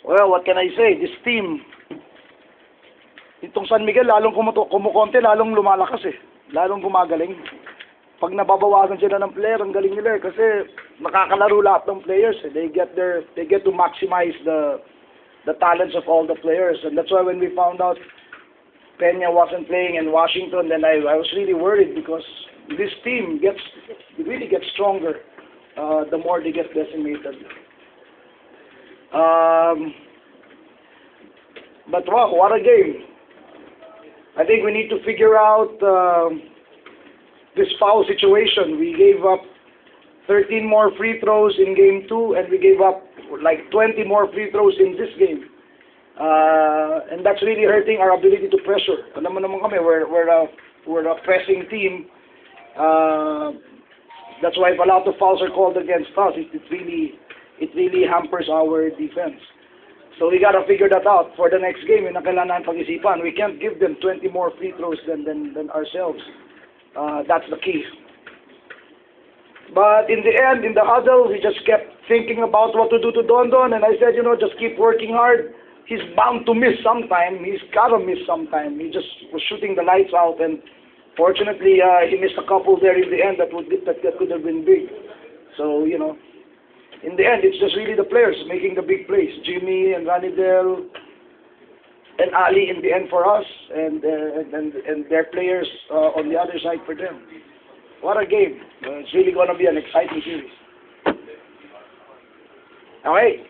Well, what can I say? This team, itong San Miguel, lalong kumukonte, lalong lumalakas eh. Lalong gumagaling. Pag nababawasan sila ng player, ang galing nila eh. Kasi nakakalaro lahat ng players eh. They get to maximize the talents of all the players. And that's why when we found out Peña wasn't playing in Washington, then I was really worried because this team really gets stronger the more they get decimated. But wow, what a game. I think we need to figure out this foul situation. We gave up 13 more free throws in game 2 and we gave up like 20 more free throws in this game. And that's really hurting our ability to pressure. Alam mo naman kami, we're a pressing team. That's why if a lot of fouls are called against us, it really hampers our defense. So we gotta figure that out for the next game. Yung kailangan pag-isipan. We can't give them 20 more free throws than ourselves. That's the key. But in the end, in the huddle, we just kept thinking about what to do to Dondon, and I said, just keep working hard. He's bound to miss sometime. He's gotta miss sometime. He just was shooting the lights out, and fortunately, he missed a couple there in the end that could have been big. So, in the end, it's just really the players making the big plays. Jimmy and Ranidel and Ali in the end for us, and their players on the other side for them. What a game. It's really going to be an exciting series. Okay.